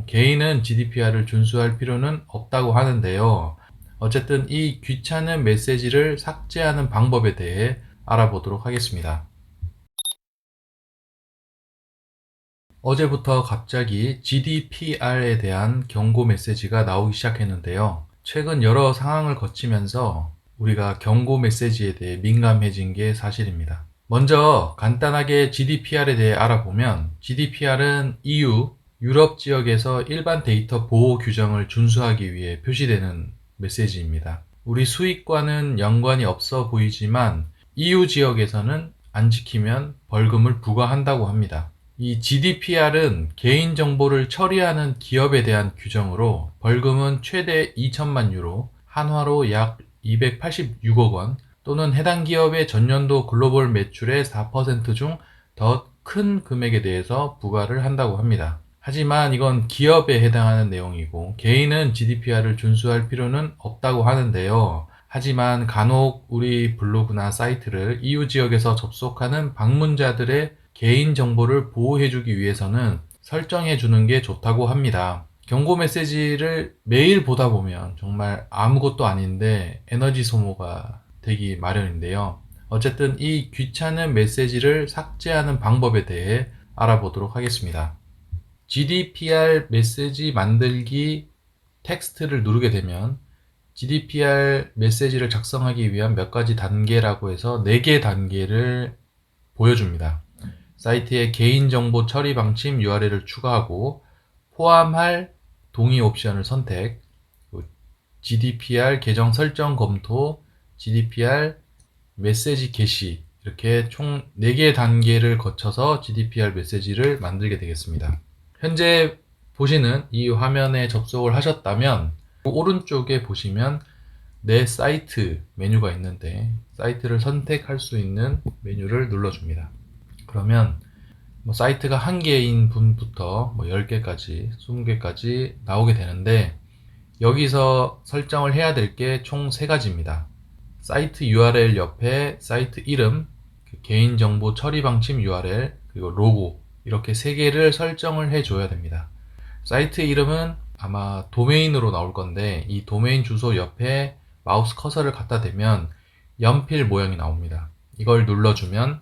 개인은 GDPR을 준수할 필요는 없다고 하는데요. 어쨌든 이 귀찮은 메시지를 삭제하는 방법에 대해 알아보도록 하겠습니다. 어제부터 갑자기 GDPR에 대한 경고 메시지가 나오기 시작했는데요. 최근 여러 상황을 거치면서 우리가 경고 메시지에 대해 민감해진 게 사실입니다. 먼저 간단하게 GDPR에 대해 알아보면 GDPR은 EU, 유럽 지역에서 일반 데이터 보호 규정을 준수하기 위해 표시되는 메시지입니다. 우리 수익과는 연관이 없어 보이지만 EU 지역에서는 안 지키면 벌금을 부과한다고 합니다. 이 GDPR은 개인정보를 처리하는 기업에 대한 규정으로 벌금은 최대 2천만 유로, 한화로 약 286억 원, 또는 해당 기업의 전년도 글로벌 매출의 4% 중 더 큰 금액에 대해서 부과를 한다고 합니다. 하지만 이건 기업에 해당하는 내용이고 개인은 GDPR을 준수할 필요는 없다고 하는데요. 하지만 간혹 우리 블로그나 사이트를 EU 지역에서 접속하는 방문자들의 개인정보를 보호해주기 위해서는 설정해주는 게 좋다고 합니다. 경고 메시지를 매일 보다 보면 정말 아무것도 아닌데 에너지 소모가 되기 마련인데요. 어쨌든 이 귀찮은 메시지를 삭제하는 방법에 대해 알아보도록 하겠습니다. GDPR 메시지 만들기 텍스트를 누르게 되면 GDPR 메시지를 작성하기 위한 몇 가지 단계라고 해서 4개 단계를 보여줍니다. 사이트에 개인정보 처리 방침 URL을 추가하고 포함할 동의 옵션을 선택, GDPR 계정 설정 검토, GDPR 메시지 게시, 이렇게 총 4개 단계를 거쳐서 GDPR 메시지를 만들게 되겠습니다. 현재 보시는 이 화면에 접속을 하셨다면 오른쪽에 보시면 내 사이트 메뉴가 있는데 사이트를 선택할 수 있는 메뉴를 눌러줍니다. 그러면 사이트가 1개인 분부터 10개까지, 20개까지 나오게 되는데 여기서 설정을 해야 될 게 총 3가지입니다. 사이트 URL 옆에 사이트 이름, 개인정보 처리 방침 URL, 그리고 로고, 이렇게 3개를 설정을 해줘야 됩니다. 사이트 이름은 아마 도메인으로 나올 건데 이 도메인 주소 옆에 마우스 커서를 갖다 대면 연필 모양이 나옵니다. 이걸 눌러주면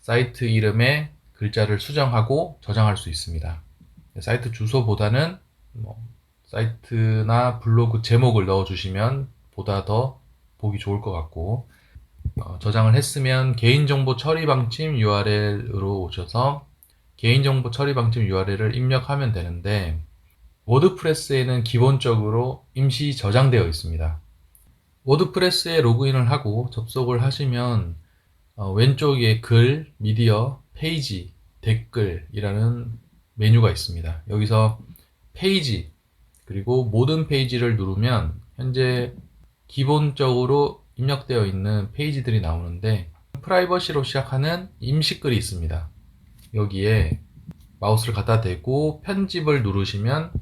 사이트 이름에 글자를 수정하고 저장할 수 있습니다. 사이트 주소보다는 사이트나 블로그 제목을 넣어주시면 보다 더 보기 좋을 것 같고, 저장을 했으면 개인정보 처리 방침 URL으로 오셔서 개인정보 처리 방침 URL을 입력하면 되는데 워드프레스에는 기본적으로 임시 저장되어 있습니다. 워드프레스에 로그인을 하고 접속을 하시면 왼쪽에 글, 미디어, 페이지, 댓글이라는 메뉴가 있습니다. 여기서 페이지, 그리고 모든 페이지를 누르면 현재 기본적으로 입력되어 있는 페이지들이 나오는데 프라이버시로 시작하는 임시글이 있습니다. 여기에 마우스를 갖다 대고 편집을 누르시면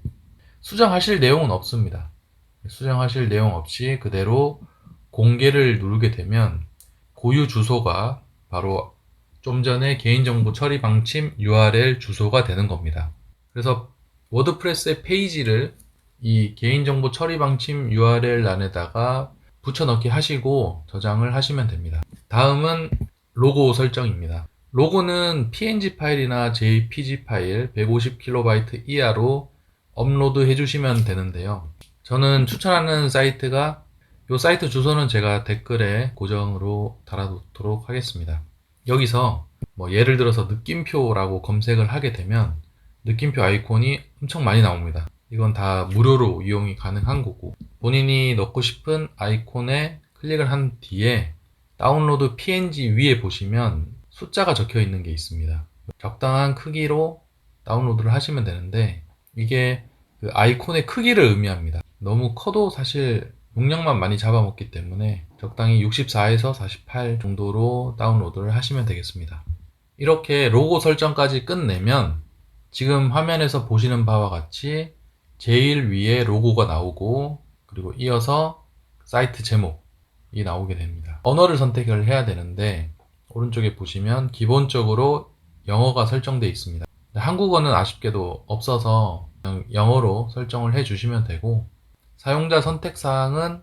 수정하실 내용은 없습니다. 수정하실 내용 없이 그대로 공개를 누르게 되면 고유 주소가 바로 좀 전에 개인정보 처리 방침 URL 주소가 되는 겁니다. 그래서 워드프레스의 페이지를 이 개인정보 처리 방침 URL 란에다가 붙여넣기 하시고 저장을 하시면 됩니다. 다음은 로고 설정입니다. 로고는 PNG 파일이나 JPG 파일 150KB 이하로 업로드 해주시면 되는데요. 저는 추천하는 사이트가 이 사이트 주소는 제가 댓글에 고정으로 달아두도록 하겠습니다. 여기서 예를 들어서 느낌표라고 검색을 하게 되면 느낌표 아이콘이 엄청 많이 나옵니다. 이건 다 무료로 이용이 가능한 거고, 본인이 넣고 싶은 아이콘에 클릭을 한 뒤에 다운로드 PNG 위에 보시면 숫자가 적혀 있는 게 있습니다. 적당한 크기로 다운로드를 하시면 되는데 이게 그 아이콘의 크기를 의미합니다. 너무 커도 사실 용량만 많이 잡아먹기 때문에 적당히 64에서 48 정도로 다운로드를 하시면 되겠습니다. 이렇게 로고 설정까지 끝내면 지금 화면에서 보시는 바와 같이 제일 위에 로고가 나오고 그리고 이어서 사이트 제목이 나오게 됩니다. 언어를 선택을 해야 되는데 오른쪽에 보시면 기본적으로 영어가 설정되어 있습니다. 한국어는 아쉽게도 없어서 그냥 영어로 설정을 해 주시면 되고, 사용자 선택사항은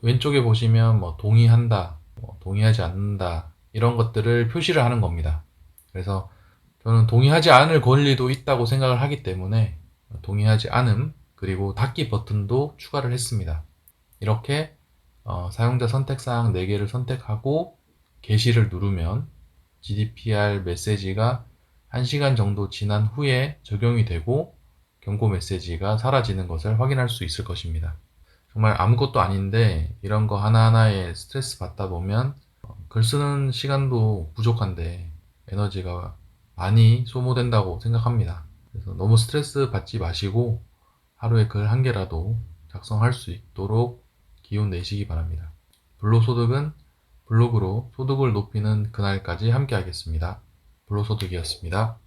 왼쪽에 보시면 뭐 동의한다, 뭐 동의하지 않는다 이런 것들을 표시를 하는 겁니다. 그래서 저는 동의하지 않을 권리도 있다고 생각을 하기 때문에 동의하지 않음 그리고 닫기 버튼도 추가를 했습니다. 이렇게 사용자 선택사항 4개를 선택하고 게시를 누르면 GDPR 메시지가 1시간 정도 지난 후에 적용이 되고 경고 메시지가 사라지는 것을 확인할 수 있을 것입니다. 정말 아무것도 아닌데 이런 거 하나하나에 스트레스 받다 보면 글 쓰는 시간도 부족한데 에너지가 많이 소모된다고 생각합니다. 그래서 너무 스트레스 받지 마시고 하루에 글 한 개라도 작성할 수 있도록 기운 내시기 바랍니다. 불로소득은 블로그로 소득을 높이는 그날까지 함께 하겠습니다. 불로소득이었습니다.